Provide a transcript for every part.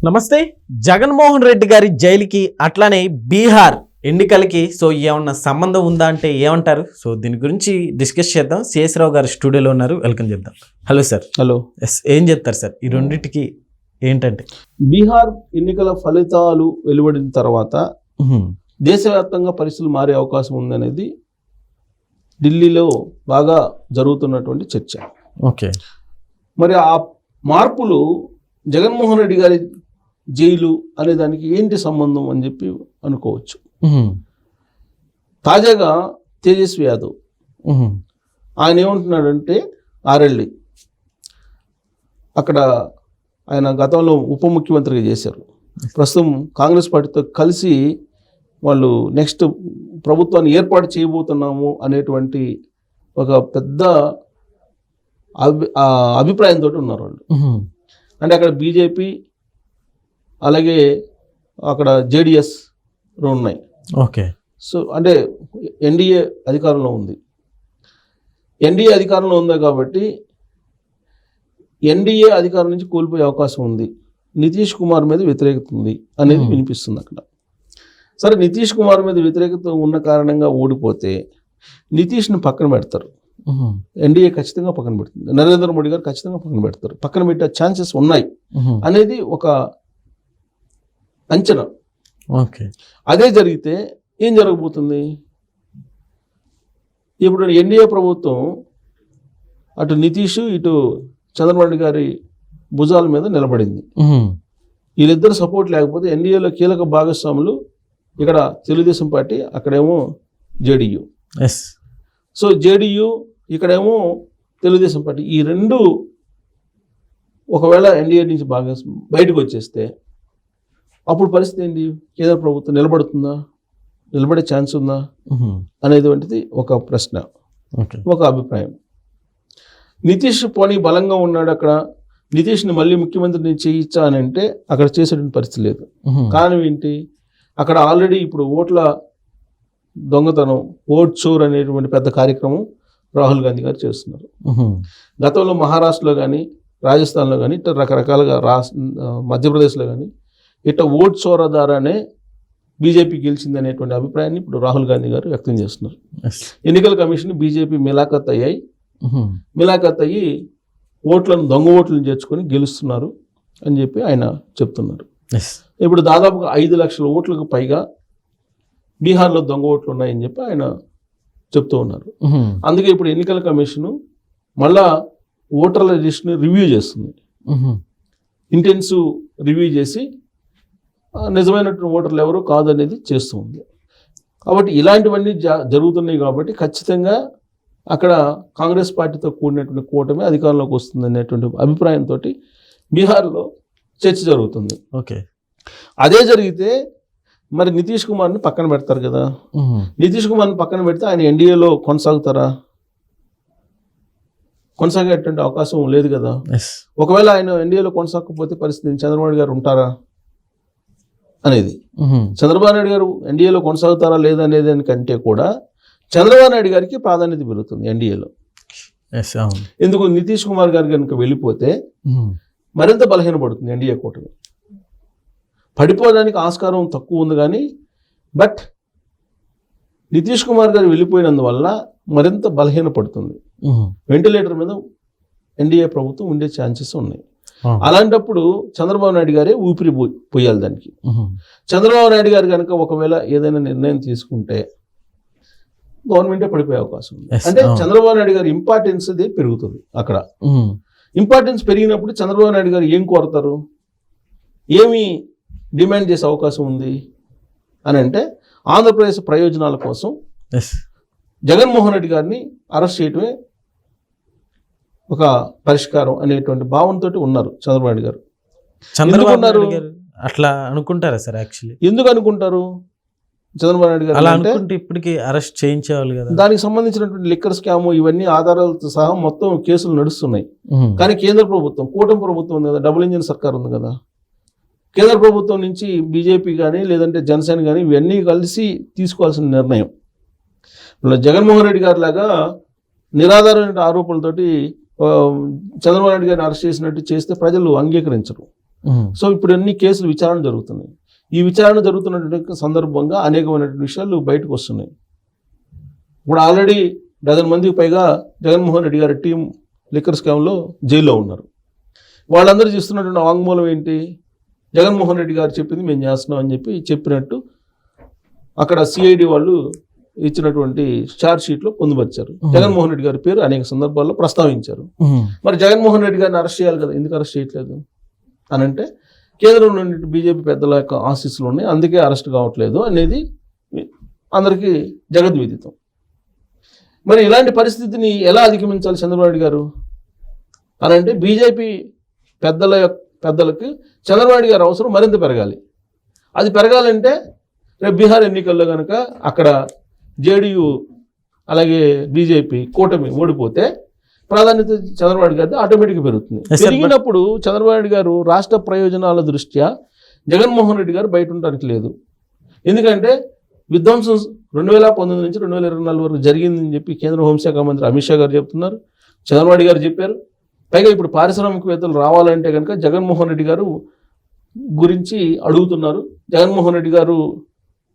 నమస్తే. జగన్మోహన్ రెడ్డి గారి జైలుకి అట్లానే బీహార్ ఎన్నికలకి ఏమన్నా సంబంధం ఉందా అంటే ఏమంటారు? దీని గురించి డిస్కస్ చేద్దాం. సిఎస్ రావు గారు స్టూడియోలో ఉన్నారు, వెల్కమ్ చేద్దాం. Hello sir. హలో. ఏం చెప్తారు సార్ ఈ రెండింటికి ఏంటంటే? బీహార్ ఎన్నికల ఫలితాలు వెలువడిన తర్వాత దేశవ్యాప్తంగా పరిస్థితులు మారే అవకాశం ఉందనేది ఢిల్లీలో బాగా జరుగుతున్నటువంటి చర్చ. ఓకే. మరి ఆ మార్పులు జగన్మోహన్ రెడ్డి గారి జైలు అనే దానికి ఏంటి సంబంధం అని చెప్పి అనుకోవచ్చు. తాజాగా తేజస్వి యాదవ్ ఆయన ఏమంటున్నాడంటే, ఆర్ఎల్డి అక్కడ ఆయన గతంలో ఉప ముఖ్యమంత్రిగా చేశారు, ప్రస్తుతం కాంగ్రెస్ పార్టీతో కలిసి వాళ్ళు నెక్స్ట్ ప్రభుత్వాన్ని ఏర్పాటు చేయబోతున్నాము అనేటువంటి ఒక పెద్ద అభిప్రాయంతో ఉన్నారు వాళ్ళు. అంటే అక్కడ బీజేపీ అలాగే అక్కడ జేడిఎస్ ఉన్నాయి. ఓకే. అంటే ఎన్డీఏ అధికారంలో ఉంది. ఎన్డీఏ అధికారంలో ఉంది కాబట్టి ఎన్డీఏ అధికారం నుంచి కోల్పోయే అవకాశం ఉంది. నితీష్ కుమార్ మీద వ్యతిరేకత ఉంది అనేది వినిపిస్తుంది అక్కడ. సరే, నితీష్ కుమార్ మీద వ్యతిరేకత ఉన్న కారణంగా ఓడిపోతే నితీష్ని పక్కన పెడతారు. ఎన్డీఏ ఖచ్చితంగా పక్కన పెడుతుంది. నరేంద్ర మోడీ గారు ఖచ్చితంగా పక్కన పెడతారు. పక్కన పెట్టే ఛాన్సెస్ ఉన్నాయి అనేది ఒక అంచనా. ఓకే. అదే జరిగితే ఏం జరగబోతుంది? ఇప్పుడు ఎన్డీఏ ప్రభుత్వం అటు నితీష్ ఇటు చంద్రబాబు గారి భుజాల మీద నిలబడింది. వీళ్ళిద్దరు సపోర్ట్ లేకపోతే ఎన్డీఏలో కీలక భాగస్వాములు ఇక్కడ తెలుగుదేశం పార్టీ, అక్కడేమో జేడీయూ. సో జేడీయూ, ఇక్కడేమో తెలుగుదేశం పార్టీ. ఈ రెండు ఒకవేళ ఎన్డీఏ నుంచి బయటకు వచ్చేస్తే అప్పుడు పరిస్థితి ఏంటి? కేంద్ర ప్రభుత్వం నిలబడుతుందా, నిలబడే ఛాన్స్ ఉందా అనేటువంటిది ఒక ప్రశ్న, ఒక అభిప్రాయం. నితీష్ పోనీ బలంగా ఉన్నాడు అక్కడ, నితీష్ని మళ్ళీ ముఖ్యమంత్రిని చేయించా అని అంటే అక్కడ చేసేటువంటి పరిస్థితి లేదు. కారణం ఏంటి? అక్కడ ఆల్రెడీ ఇప్పుడు ఓట్ల దొంగతనం, ఓట్ చోర్ అనేటువంటి పెద్ద కార్యక్రమం రాహుల్ గాంధీ గారు చేస్తున్నారు. గతంలో మహారాష్ట్రలో కానీ రాజస్థాన్లో కానీ ఇట్లా రకరకాలుగా మధ్యప్రదేశ్లో కానీ ఇట్లా ఓట్ చోర ద్వారానే బీజేపీ గెలిచింది అనేటువంటి అభిప్రాయాన్ని ఇప్పుడు రాహుల్ గాంధీ గారు వ్యక్తం చేస్తున్నారు. ఎన్నికల కమిషన్ బీజేపీ మిలాఖత్ అయ్యి ఓట్లను దొంగ ఓట్లను చేర్చుకొని గెలుస్తున్నారు అని చెప్పి ఆయన చెప్తున్నారు. ఇప్పుడు దాదాపుగా 5 లక్షల ఓట్లకు పైగా బీహార్లో దొంగ ఓట్లు ఉన్నాయని చెప్పి ఆయన చెప్తూ ఉన్నారు. అందుకే ఇప్పుడు ఎన్నికల కమిషను మళ్ళా ఓటర్ల లిస్ట్ని రివ్యూ చేస్తుంది. ఇంటెన్సివ్ రివ్యూ చేసి నిజమైనటువంటి ఓటర్లు ఎవరు కాదు అనేది చేస్తూ ఉంది. కాబట్టి ఇలాంటివన్నీ జరుగుతున్నాయి. కాబట్టి ఖచ్చితంగా అక్కడ కాంగ్రెస్ పార్టీతో కూడినటువంటి కూటమి అధికారంలోకి వస్తుంది అనేటువంటి అభిప్రాయంతో బీహార్లో చర్చ జరుగుతుంది. ఓకే. అదే జరిగితే మరి నితీష్ కుమార్ని పక్కన పెడతారు కదా. నితీష్ కుమార్ని పక్కన పెడితే ఆయన ఎన్డీఏలో కొనసాగుతారా? కొనసాగేటువంటి అవకాశం లేదు కదా. ఒకవేళ ఆయన ఎన్డీఏలో కొనసాగకపోతే పరిస్థితి చంద్రబాబు గారు ఉంటారా అనేది. చంద్రబాబు నాయుడు గారు ఎన్డీఏలో కొనసాగుతారా లేదా అనేది దానికంటే కూడా చంద్రబాబు నాయుడు గారికి ప్రాధాన్యత పెరుగుతుంది ఎన్డీఏలో. ఎందుకు? నితీష్ కుమార్ గారు కనుక వెళ్ళిపోతే మరింత బలహీనపడుతుంది ఎన్డీఏ కూటమి. పడిపోవడానికి ఆస్కారం తక్కువ ఉంది కానీ బట్ నితీష్ కుమార్ గారు వెళ్ళిపోయినందువల్ల మరింత బలహీనపడుతుంది. వెంటిలేటర్ మీద ఎన్డీఏ ప్రభుత్వం ఉండే ఛాన్సెస్ ఉన్నాయి. అలాంటప్పుడు చంద్రబాబు నాయుడు గారే ఊపిరి పోయాలి దానికి. చంద్రబాబు నాయుడు గారు కనుక ఒకవేళ ఏదైనా నిర్ణయం తీసుకుంటే గవర్నమెంటే పడిపోయే అవకాశం ఉంది. అంటే చంద్రబాబు నాయుడు గారి ఇంపార్టెన్స్ అది పెరుగుతుంది. అక్కడ ఇంపార్టెన్స్ పెరిగినప్పుడు చంద్రబాబు నాయుడు గారు ఏం కోరతారు, ఏమి డిమాండ్ చేసే అవకాశం ఉంది అని అంటే ఆంధ్రప్రదేశ్ ప్రయోజనాల కోసం జగన్మోహన్ రెడ్డి గారిని అరెస్ట్ చేయటమే ఒక పరిష్కారం అనేటువంటి భావనతో ఉన్నారు చంద్రబాబు నాయుడు గారు. అట్లా అనుకుంటారా సార్? యాక్చువల్లీ ఎందుకు అనుకుంటారు? చంద్రబాబు నాయుడు గారు అలా అనుకుంటే ఇప్పటికీ అరెస్ట్ చేయించేవాళ్ళు కదా. దానికి సంబంధించినటువంటి లిక్కర్ స్కామ్ ఇవన్నీ ఆధారాలతో సహా మొత్తం కేసులు నడుస్తున్నాయి. కానీ కేంద్ర ప్రభుత్వం, కూటమి ప్రభుత్వం ఉంది కదా, డబుల్ ఇంజిన్ సర్కార్ ఉంది కదా, కేంద్ర ప్రభుత్వం నుంచి బీజేపీ కానీ లేదంటే జనసేన కానీ ఇవన్నీ కలిసి తీసుకోవాల్సిన నిర్ణయం. జగన్మోహన్ రెడ్డి గారి లాగా నిరాధారమైన ఆరోపణలతోటి చంద్రబాబు నాయుడు గారిని అరెస్ట్ చేసినట్టు చేస్తే ప్రజలు అంగీకరించరు. సో ఇప్పుడు అన్ని కేసులు విచారణ జరుగుతున్నాయి. ఈ విచారణ జరుగుతున్నటువంటి సందర్భంగా అనేకమైనటువంటి విషయాలు బయటకు వస్తున్నాయి. ఇప్పుడు ఆల్రెడీ 12 మందికి పైగా జగన్మోహన్ రెడ్డి గారి టీం లిక్కర్ స్కామ్లో జైల్లో ఉన్నారు. వాళ్ళందరూ చేస్తున్నటువంటి వాంగ్మూలం ఏంటి? జగన్మోహన్ రెడ్డి గారు చెప్పింది మేము చేస్తున్నాం అని చెప్పినట్టు అక్కడ సిఐడి వాళ్ళు ఇచ్చినటువంటి ఛార్జ్ షీట్లో పొందుపరిచారు. జగన్మోహన్ రెడ్డి గారి పేరు అనేక సందర్భాల్లో ప్రస్తావించారు. మరి జగన్మోహన్ రెడ్డి గారిని అరెస్ట్ చేయాలి కదా, ఎందుకు అరెస్ట్ చేయట్లేదు అని అంటే కేంద్రం నుండి బీజేపీ పెద్దల యొక్క ఆశీస్సులు ఉన్నాయి, అందుకే అరెస్ట్ కావట్లేదు అనేది అందరికీ జగద్విదితం. మరి ఇలాంటి పరిస్థితిని ఎలా అధిగమించాలి చంద్రబాబు నాయుడు గారు అని అంటే బీజేపీ పెద్దలకి చంద్రబాబు నాయుడు గారు అవసరం మరింత పెరగాలి. అది పెరగాలంటే రేపు బీహార్ ఎన్నికల్లో కనుక అక్కడ జేడీయూ అలాగే బీజేపీ కూటమి ఓడిపోతే ప్రాధాన్యత చంద్రబాబు నాయుడు గారిది ఆటోమేటిక్గా పెరుగుతుంది. పెరిగినప్పుడు చంద్రబాబు నాయుడు గారు రాష్ట్ర ప్రయోజనాల దృష్ట్యా జగన్మోహన్ రెడ్డి గారు బయట ఉండడానికి లేదు. ఎందుకంటే విధ్వంసం 2019 నుంచి 2024 వరకు జరిగిందని చెప్పి కేంద్ర హోంశాఖ మంత్రి అమిత్ షా గారు చెప్తున్నారు, చంద్రబాబు నాయుడు గారు చెప్పారు. పైగా ఇప్పుడు పారిశ్రామికవేత్తలు రావాలంటే కనుక జగన్మోహన్ రెడ్డి గారు గురించి అడుగుతున్నారు. జగన్మోహన్ రెడ్డి గారు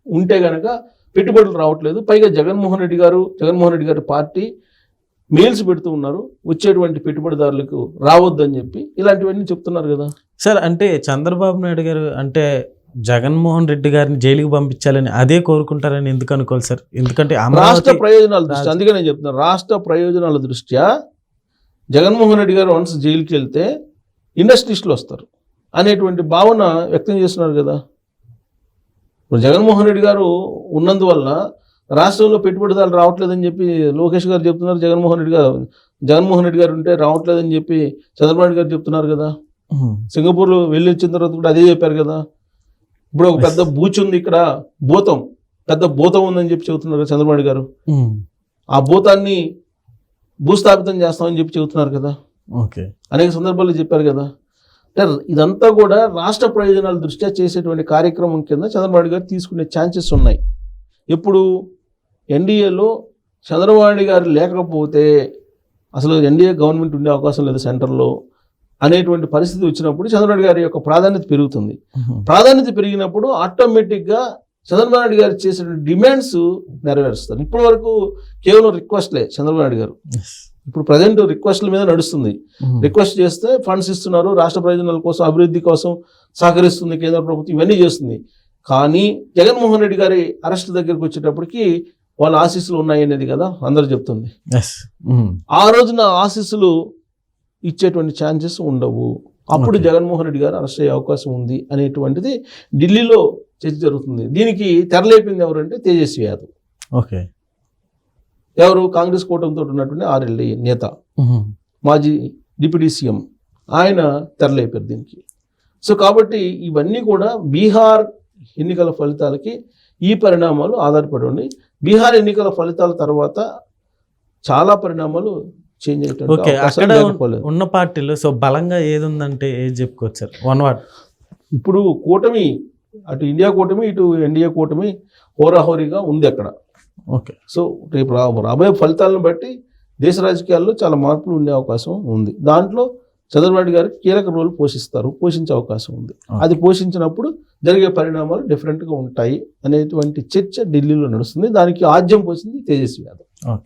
ఉంటే కనుక పెట్టుబడులు రావట్లేదు. పైగా జగన్మోహన్ రెడ్డి గారి పార్టీ మెయిల్స్ పెడుతూ ఉన్నారు వచ్చేటువంటి పెట్టుబడిదారులకు రావద్దని చెప్పి, ఇలాంటివన్నీ చెప్తున్నారు కదా సార్. అంటే చంద్రబాబు నాయుడు గారు అంటే జగన్మోహన్ రెడ్డి గారిని జైలుకి పంపించాలని అదే కోరుకుంటారని ఎందుకు అనుకోవాలి సార్? ఎందుకంటే రాష్ట్ర ప్రయోజనాల దృష్ట్యా, అందుకే నేను చెప్తున్నాను, రాష్ట్ర ప్రయోజనాల దృష్ట్యా జగన్మోహన్ రెడ్డి గారు వన్స్ జైలుకి వెళ్తే ఇండస్ట్రీస్లో వస్తారు అనేటువంటి భావన వ్యక్తం చేస్తున్నారు కదా. ఇప్పుడు జగన్మోహన్ రెడ్డి గారు ఉన్నందువల్ల రాష్ట్రంలో పెట్టుబడిదారులు రావట్లేదని చెప్పి లోకేష్ గారు చెప్తున్నారు. జగన్మోహన్ రెడ్డి గారు ఉంటే రావట్లేదని చెప్పి చంద్రబాబు నాయుడు గారు చెప్తున్నారు కదా. సింగపూర్లో వెళ్ళి వచ్చిన తర్వాత కూడా అదే చెప్పారు కదా. ఇప్పుడు ఒక పెద్ద బూచ్ ఉంది ఇక్కడ, పెద్ద భూతం ఉందని చెప్పి చెబుతున్నారు చంద్రబాబు నాయుడు గారు. ఆ భూతాన్ని భూస్థాపితం చేస్తామని చెప్పి చెబుతున్నారు కదా. అనేక సందర్భాల్లో చెప్పారు కదా. ఇదంతా కూడా రాష్ట్ర ప్రయోజనాల దృష్ట్యా చేసేటువంటి కార్యక్రమం కింద చంద్రబాబు నాయుడు గారు తీసుకునే ఛాన్సెస్ ఉన్నాయి. ఇప్పుడు ఎన్డీఏలో చంద్రబాబు నాయుడు గారు లేకపోతే అసలు ఎన్డీఏ గవర్నమెంట్ ఉండే అవకాశం లేదు సెంటర్లో అనేటువంటి పరిస్థితి వచ్చినప్పుడు చంద్రబాబు నాయుడు గారి యొక్క ప్రాధాన్యత పెరుగుతుంది. ప్రాధాన్యత పెరిగినప్పుడు ఆటోమేటిక్గా చంద్రబాబు నాయుడు గారు చేసిన డిమాండ్స్ నెరవేరుస్తారు. ఇప్పటి వరకు కేవలం రిక్వెస్ట్లే చంద్రబాబు నాయుడు గారు. ఇప్పుడు ప్రజెంట్ రిక్వెస్ట్ల మీద నడుస్తుంది. రిక్వెస్ట్ చేస్తే ఫండ్స్ ఇస్తున్నారు, రాష్ట్ర ప్రయోజనాల కోసం అభివృద్ధి కోసం సహకరిస్తుంది కేంద్ర ప్రభుత్వం, ఇవన్నీ చేస్తుంది. కానీ జగన్మోహన్ రెడ్డి గారి అరెస్ట్ దగ్గరికి వచ్చేటప్పటికి వాళ్ళ ఆశీస్సులు ఉన్నాయి అనేది కదా అందరూ చెప్తుంది. ఆ రోజున ఆశీస్సులు ఇచ్చేటువంటి ఛాన్సెస్ ఉండవు. అప్పుడు జగన్మోహన్ రెడ్డి గారు అరెస్ట్ అయ్యే అవకాశం ఉంది అనేటువంటిది ఢిల్లీలో చర్చ జరుగుతుంది. దీనికి తెరలేపింది ఎవరంటే తేజస్వి యాదవ్. ఎవరు? కాంగ్రెస్ కూటమితో ఉన్నటువంటి ఆర్ఎల్డీ నేత, మాజీ డిప్యూటీ సీఎం, ఆయన తెరలేపారు దీనికి. సో కాబట్టి ఇవన్నీ కూడా బీహార్ ఎన్నికల ఫలితాలకి ఈ పరిణామాలు ఆధారపడి ఉన్నాయి. బీహార్ ఎన్నికల ఫలితాల తర్వాత చాలా పరిణామాలు చేంజ్ అయ్యేటప్పుడు ఉన్న పార్టీలు సో బలంగా ఏది ఉందంటే ఏది చెప్పుకోవచ్చు సార్? One word. ఇప్పుడు కూటమి, అటు ఇండియా కూటమి ఇటు ఎన్డీఏ కూటమి హోరాహోరీగా ఉంది అక్కడ. సో రేపు రాబోయే ఫలితాలను బట్టి దేశ రాజకీయాల్లో చాలా మార్పులు ఉండే అవకాశం ఉంది. దాంట్లో చంద్రబాబు నాయుడు గారు కీలక రోల్ పోషించే అవకాశం ఉంది. అది పోషించినప్పుడు జరిగే పరిణామాలు డిఫరెంట్గా ఉంటాయి అనేటువంటి చర్చ ఢిల్లీలో నడుస్తుంది. దానికి ఆద్యం పోసింది తేజస్వి యాదవ్.